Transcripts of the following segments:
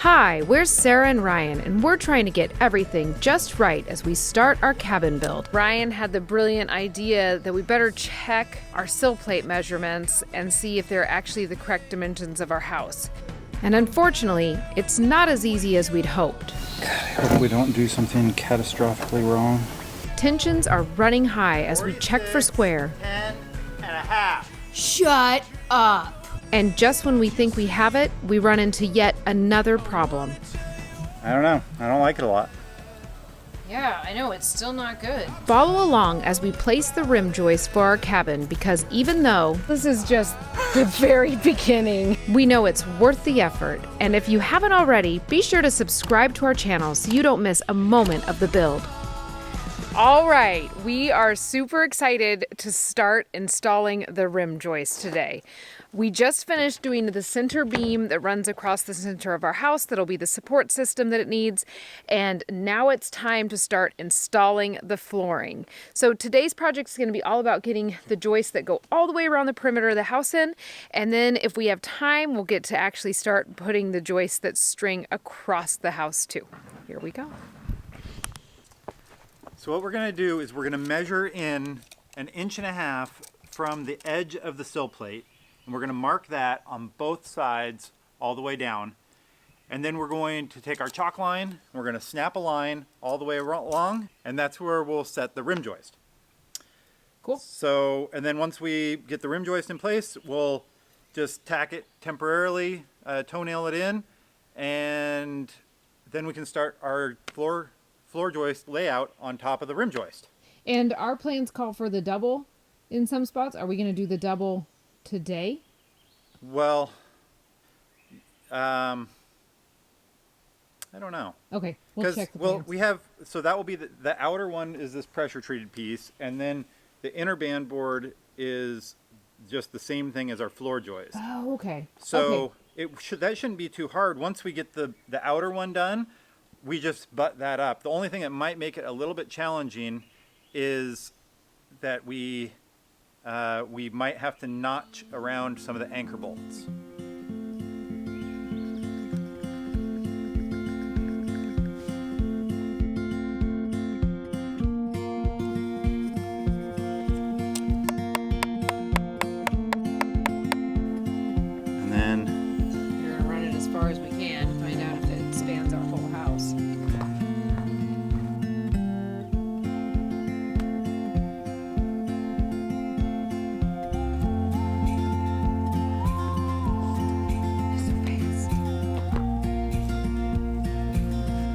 Hi, we're Sara and Ryan, and we're trying to get everything just right as we start our cabin build. Ryan had the brilliant idea that we better check our sill plate measurements and see if they're actually the correct dimensions of our house. And unfortunately, it's not as easy as we'd hoped. God, I hope we don't do something catastrophically wrong. Tensions are running high as we check for square. 10.5. Shut up. And just when we think we have it, we run into yet another problem. I don't know. I don't like it a lot. Yeah, I know, it's still not good. Follow along as we place the rim joist for our cabin, because even though This is just the very beginning. we know it's worth the effort, and if you haven't already, be sure to subscribe to our channel so you don't miss a moment of the build. All right, we are super excited to start installing the rim joist today. We just finished doing the center beam that runs across the center of our house. That'll be the support system that it needs. And now it's time to start installing the flooring. So today's project is going to be all about getting the joists that go all the way around the perimeter of the house in. And then if we have time, we'll get to actually start putting the joists that string across the house too. Here we go. So what we're going to do is we're going to measure in 1.5 inches from the edge of the sill plate. And we're going to mark that on both sides all the way down. And then we're going to take our chalk line, we're going to snap a line all the way along, and that's where we'll set the rim joist. Cool. So, and then once we get the rim joist in place, we'll just tack it temporarily, toenail it in, and then we can start our floor joist layout on top of the rim joist. And our plans call for the double in some spots. Are we going to do the double today? Well, I don't know. Okay, we'll check the plans. we have, so that will be the outer one is this pressure treated piece, and then the inner band board is just the same thing as our floor joist. Oh, okay. So Okay. that shouldn't be too hard. Once we get the outer one done, we just butt that up. The only thing that might make it a little bit challenging is that we might have to notch around some of the anchor bolts. And then We're gonna run it as far as we can to find out if it spans our whole house.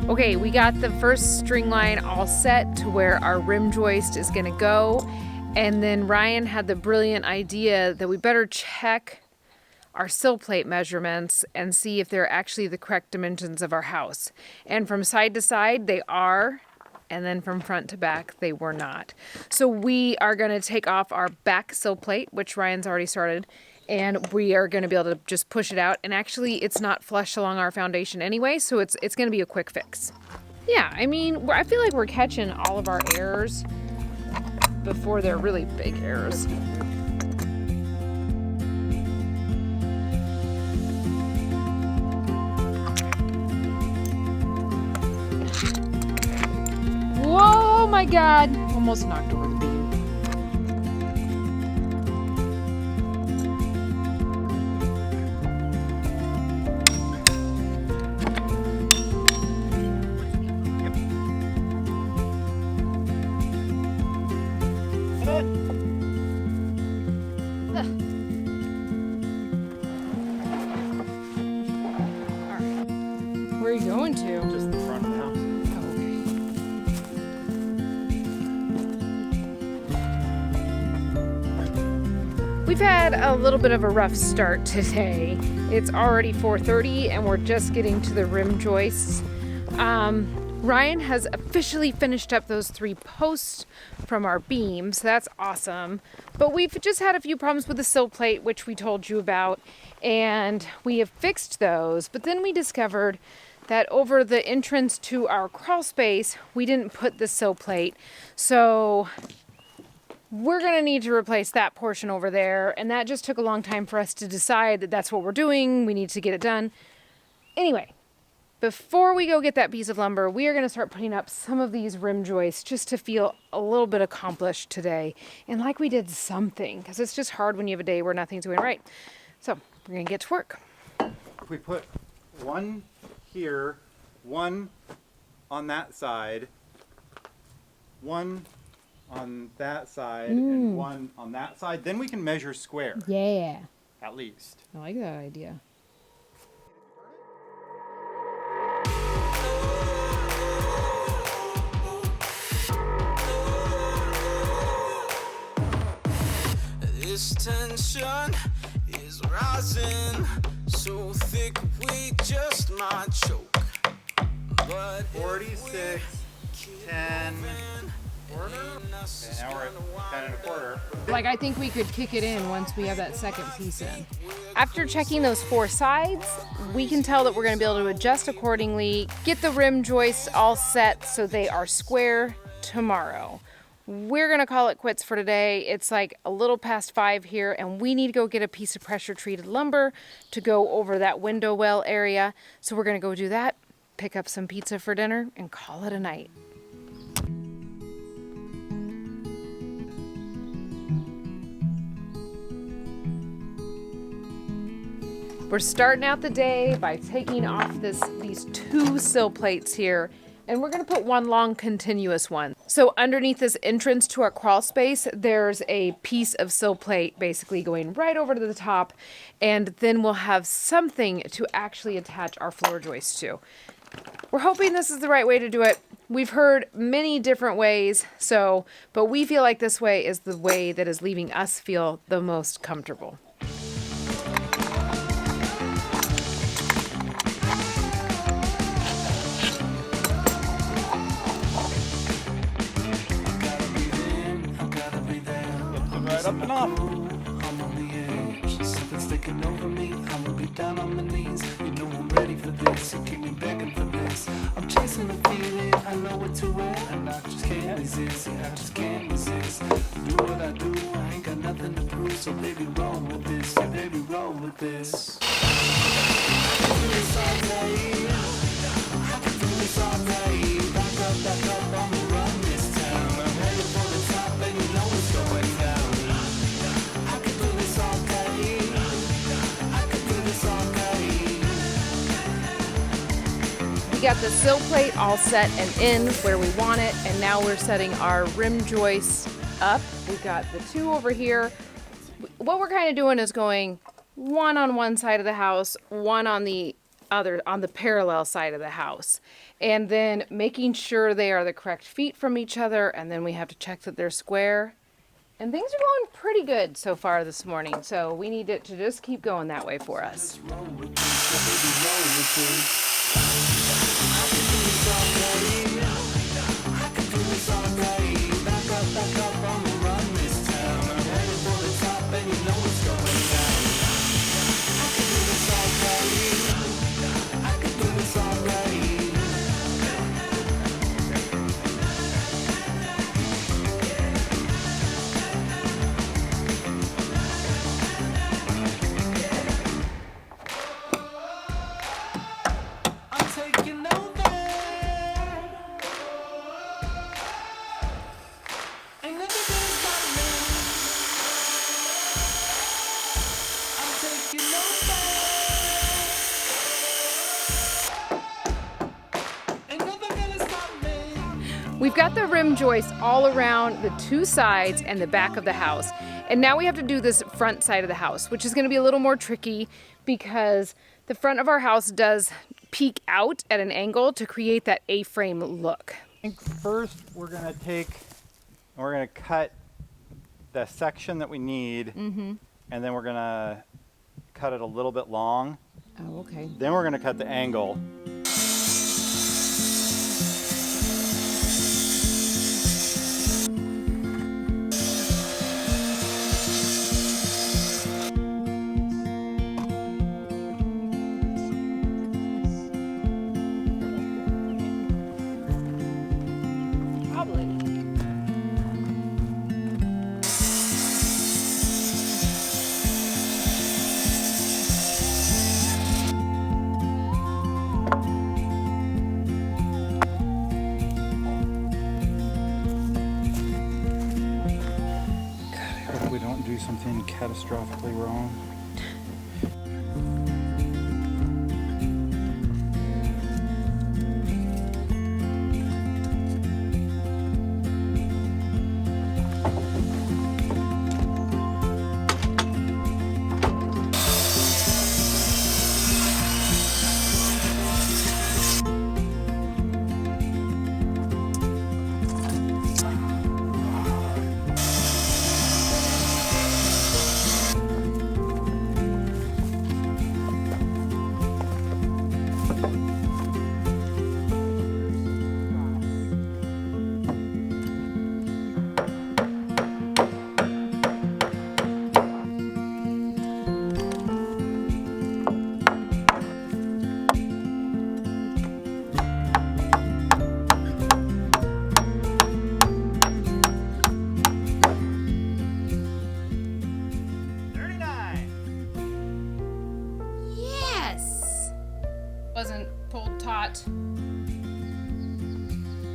Okay, we got the first string line all set to where our rim joist is gonna go. And then Ryan had the brilliant idea that we better check our sill plate measurements and see if they're actually the correct dimensions of our house. And from side to side, they are. And then from front to back, they were not. So we are gonna take off our back sill plate, which Ryan's already started, and we are going to be able to just push it out. And actually, it's not flush along our foundation anyway, so it's going to be a quick fix. Yeah, I mean, I feel like we're catching all of our errors before they're really big errors. Whoa, my God! Almost knocked over the beam. Where are you going to? just the front of the house. We've had a little bit of a rough start today. It's already 4:30 and we're just getting to the rim joists. Ryan has officially finished up those 3 posts from our beams. That's awesome. But we've just had a few problems with the sill plate, which we told you about, and we have fixed those. But then we discovered that over the entrance to our crawl space, we didn't put the sill plate. So we're going to need to replace that portion over there. And that just took a long time for us to decide that that's what we're doing. We need to get it done. Anyway, before we go get that piece of lumber, we are going to start putting up some of these rim joists just to feel a little bit accomplished today. And like we did something, because it's just hard when you have a day where nothing's going right. So we're going to get to work. If we put one here, one on that side, one on that side, and one on that side, then we can measure square, Yeah. at least. I like that idea. This tension is rising so thick we just might choke. But 46, 10, quarter. Okay, now we're at 10 and a quarter. Like, I think we could kick it in once we have that second piece in. After checking those 4 sides, we can tell that we're going to be able to adjust accordingly, get the rim joists all set so they are square tomorrow. We're going to call it quits for today. It's like a little past 5 here, and we need to go get a piece of pressure treated lumber to go over that window well area. So we're going to go do that, pick up some pizza for dinner, and call it a night. We're starting out the day by taking off these 2 sill plates here, and we're gonna put one long continuous one. So underneath this entrance to our crawl space, there's a piece of sill plate basically going right over to the top, and then we'll have something to actually attach our floor joist to. We're hoping this is the right way to do it. We've heard many different ways, but we feel like this way is the way that is leaving us feel the most comfortable. Right up and off. I'm on the edge, something's taking over me. I'ma be down on my knees. You know I'm ready for this. You keep me begging for this. I'm chasing the feeling. I know it too well, and I just can't resist. Yeah, I just can't resist. Do what I do. I ain't got nothing to prove. So baby, roll with this. Yeah, baby, roll with this. I can do this all day. I can do this all day. Back up on the run this town. I'm headed for the top, and you know it's going down. We got the sill plate all set and in where we want it, and now we're setting our rim joists up. We've got the 2 over here. What we're kind of doing is going one on one side of the house, one on the other, on the parallel side of the house, and then making sure they are the correct feet from each other, and then we have to check that they're square. And things are going pretty good so far this morning, so we need it to just keep going that way for us. We've got the rim joists all around the 2 sides and the back of the house. And now we have to do this front side of the house, which is going to be a little more tricky because the front of our house does peek out at an angle to create that A-frame look. I think first we're gonna cut the section that we need, and then we're gonna cut it a little bit long. Oh, okay. Then we're gonna cut the angle. catastrophically wrong. Yes! Wasn't pulled taut.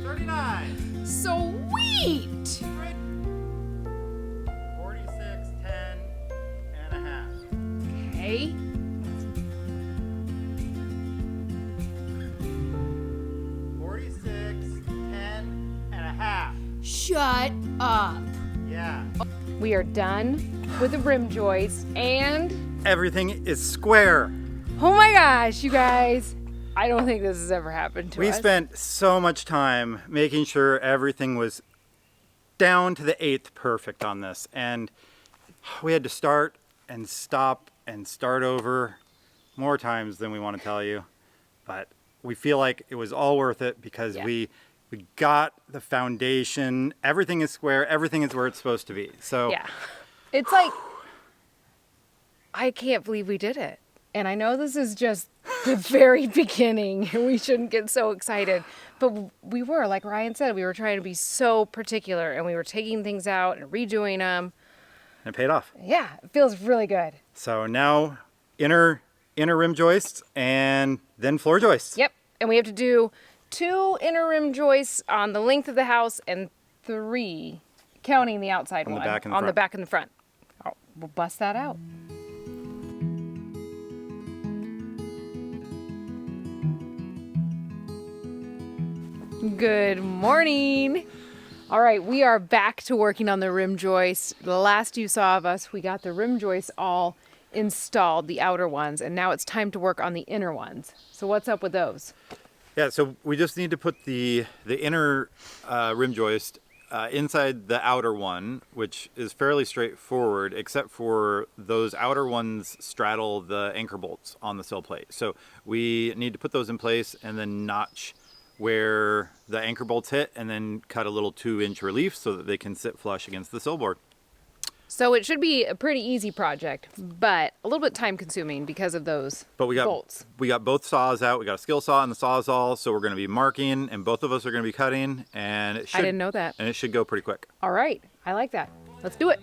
39. Sweet! 46, 10 and a half. Okay. 46, 10 and a half. Shut up. Yeah. We are done with the rim joist and Everything is square. oh my gosh, you guys. I don't think this has ever happened to We us. spent so much time making sure everything was down to the 8th perfect on this. And we had to start and stop and start over more times than we want to tell you. But we feel like it was all worth it because Yeah. we got the foundation. Everything is square. Everything is where it's supposed to be. So Yeah. It's like, I can't believe we did it. And I know this is just the very beginning and we shouldn't get so excited. But we were, like Ryan said, we were trying to be so particular and we were taking things out and redoing them. it paid off. Yeah, it feels really good. So now inner rim joists and then floor joists. Yep. And we have to do 2 inner rim joists on the length of the house and 3, counting the outside On the one, back and the on the front. back and the front. Oh, we'll bust that out. Good morning. All right, we are back to working on the rim joist. The last you saw of us, we got the rim joists all installed, the outer ones, and now it's time to work on the inner ones. So what's up with those? Yeah, so we just need to put the inner rim joist inside the outer one, which is fairly straightforward, except for those outer ones straddle the anchor bolts on the sill plate. So we need to put those in place and then notch where the anchor bolts hit and then cut a little 2-inch relief so that they can sit flush against the sill board. So it should be a pretty easy project, but a little bit time consuming because of those But we bolts. got both saws out. We got a skill saw and the Sawzall, so we're going to be marking, and both of us are going to be cutting, and it should, I didn't know that. and it should go pretty quick. All right, I like that. Let's do it.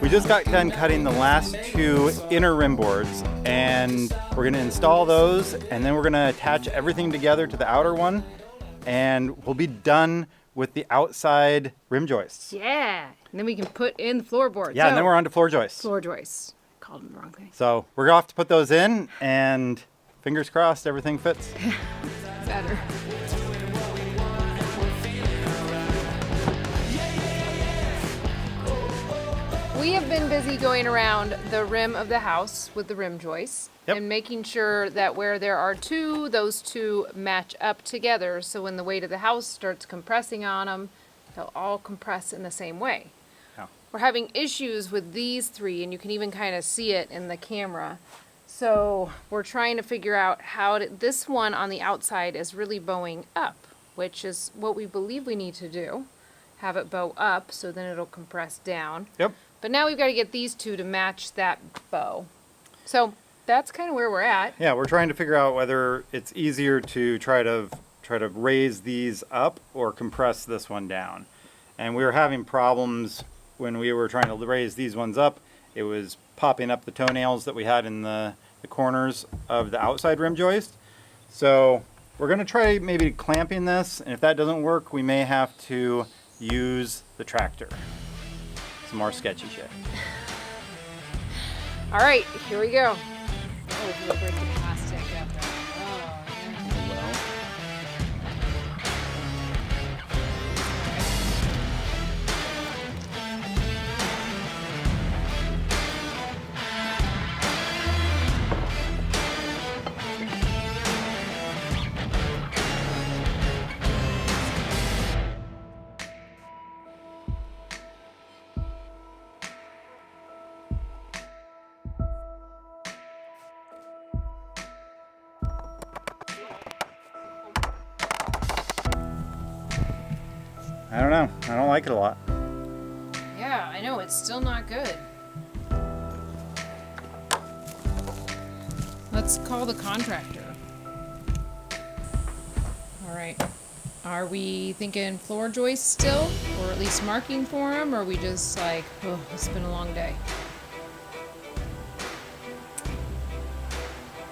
We just got done cutting the last 2 inner rim boards, and we're going to install those, and then we're going to attach everything together to the outer one, and we'll be done with the outside rim joists. Yeah, and then we can put in the floorboards. Yeah, and then we're on to floor joists. floor joists. Called them the wrong thing. So we're off to put those in, and Fingers crossed, everything fits. Better. We have been busy going around the rim of the house with the rim joists and making sure that where there are two, those two match up together. So when the weight of the house starts compressing on them, they'll all compress in the same way. Yeah. We're having issues with these three, and you can even kind of see it in the camera. So we're trying to figure out how to, this one on the outside is really bowing up, which is what we believe we need to do. Have it bow up so then it'll compress down. Yep. But now we've got to get these two to match that bow. So that's kind of where we're at. Yeah, we're trying to figure out whether it's easier to try to raise these up or compress this one down. And we were having problems when we were trying to raise these ones up. It was popping up the toenails that we had in the corners of the outside rim joist. So we're going to try maybe clamping this, and if that doesn't work, we may have to use the tractor. Some more sketchy shit. All right, here we go. Oh, if you break the plastic up. Oh, yeah. I don't know. I don't like it a lot. Yeah, I know, it's still not good. Let's call the contractor. All right. Are we thinking floor joists still? Or at least marking for them? Or are we just like, oh, it's been a long day?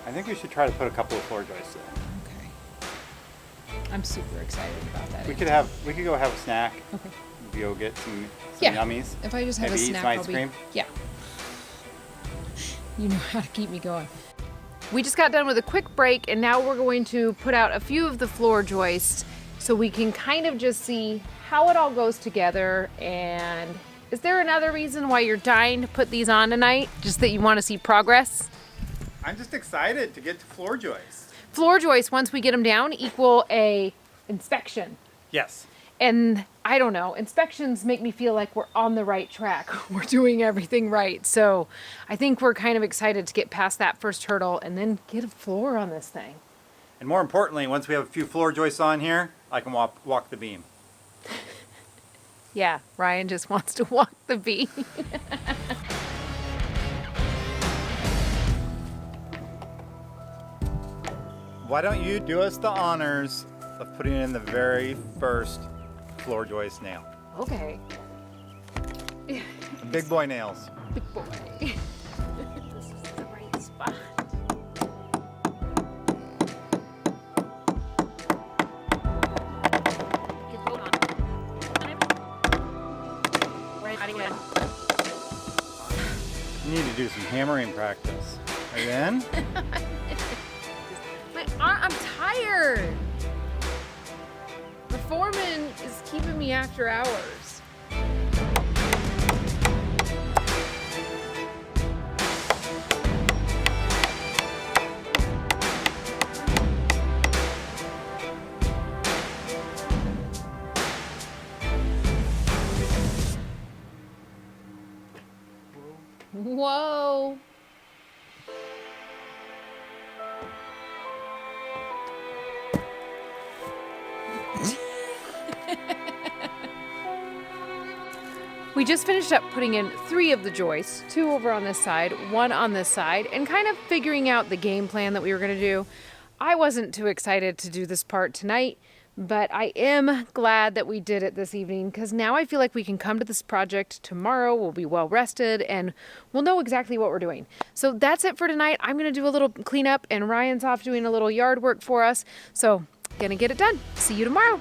I think we should try to put a couple of floor joists in. Okay. I'm super excited about that. We could go have a snack. Okay. Go get some Yeah. yummies. If I just have Maybe a eat snack, some ice I'll be... cream. Yeah. You know how to keep me going. We just got done with a quick break, and now we're going to put out a few of the floor joists so we can kind of just see how it all goes together. And is there another reason why you're dying to put these on tonight? Just that you want to see progress? I'm just excited to get to floor joists. Floor joists, once we get them down, equal a inspection. Yes. And I don't know, inspections make me feel like we're on the right track. We're doing everything right. So I think we're kind of excited to get past that first hurdle and then get a floor on this thing. And more importantly, once we have a few floor joists on here, I can walk the beam. Yeah, Ryan just wants to walk the beam. Why don't you do us the honors of putting in the very first floor joist nail? Okay. The big boy nails. Big boy. This is the right spot. You need to do some hammering practice. Are you in? I'm tired. The foreman is keeping me after hours. Whoa. We just finished up putting in 3 of the joists, 2 over on this side, 1 on this side, and kind of figuring out the game plan that we were going to do. I wasn't too excited to do this part tonight, but I am glad that we did it this evening because now I feel like we can come to this project tomorrow. We'll be well rested and we'll know exactly what we're doing. So that's it for tonight. I'm going to do a little cleanup and Ryan's off doing a little yard work for us. So gonna get it done. See you tomorrow.